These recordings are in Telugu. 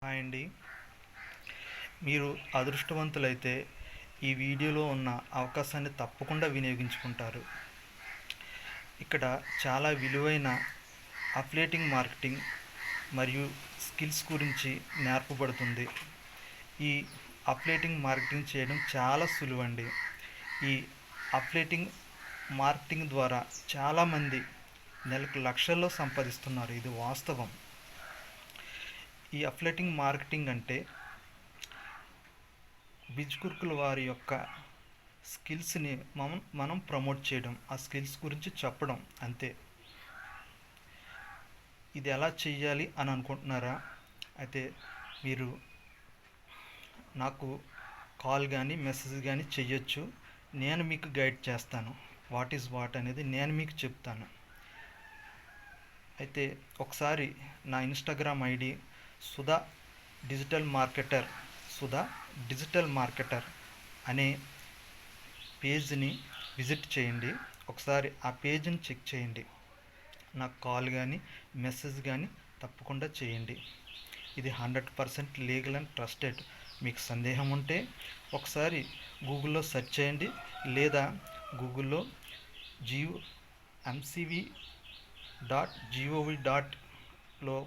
హాయ్ అండి. మీరు అదృష్టవంతులైతే ఈ వీడియోలో ఉన్న అవకాశాన్ని తప్పకుండా వినియోగించుకుంటారు. ఇక్కడ చాలా విలువైన అఫిలియేటింగ్ మార్కెటింగ్ మరియు స్కిల్స్ గురించి నేర్పబడుతుంది. ఈ అఫిలియేటింగ్ మార్కెటింగ్ చేయడం చాలా సులువండి. ఈ అఫిలియేటింగ్ మార్కెటింగ్ ద్వారా చాలామంది నెలకు లక్షల్లో సంపాదిస్తున్నారు. ఇది వాస్తవం. ఈ అఫిలియేటింగ్ మార్కెటింగ్ అంటే బిజ్కుర్కుల వారి యొక్క స్కిల్స్ని మనం ప్రమోట్ చేయడం, ఆ స్కిల్స్ గురించి చెప్పడం అంతే. ఇది ఎలా చెయ్యాలి అని అనుకుంటున్నారా? అయితే మీరు నాకు కాల్ కానీ మెసేజ్ కానీ చెయ్యొచ్చు. నేను మీకు గైడ్ చేస్తాను. వాట్ ఈజ్ వాట్ అనేది నేను మీకు చెప్తాను. అయితే ఒకసారి నా Instagram ID Sudha digital marketer అనే పేజ్ని విజిట్ చేయండి. ఒకసారి ఆ పేజ్ని చెక్ చేయండి. నాకు కాల్ కానీ మెసేజ్ కానీ తప్పకుండా చేయండి. ఇది 100% లీగల్ అండ్ ట్రస్టెడ్. మీకు సందేహం ఉంటే ఒకసారి గూగుల్లో సెర్చ్ చేయండి, లేదా గూగుల్లో mcv.gov.లో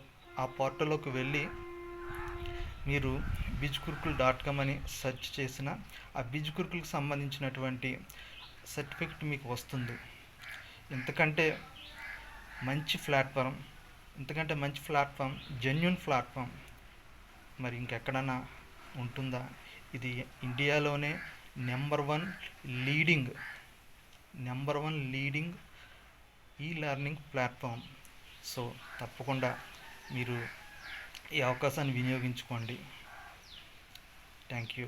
ఆ పోర్టల్లోకి వెళ్ళి మీరు బిజ్కుర్కుల్.com అని సెర్చ్ చేసిన ఆ బిజ్కుర్కుల్కి సంబంధించినటువంటి సర్టిఫికెట్ మీకు వస్తుంది. ఇంతకంటే మంచి ప్లాట్ఫామ్, జెన్యూన్ ప్లాట్ఫామ్ మరి ఇంకెక్కడన్నా ఉంటుందా? ఇది ఇండియాలోనే నెంబర్ వన్ లీడింగ్ ఈ లెర్నింగ్ ప్లాట్ఫామ్. సో తప్పకుండా మీరు ఈ అవకాశాన్ని వినియోగించుకోండి. Thank you.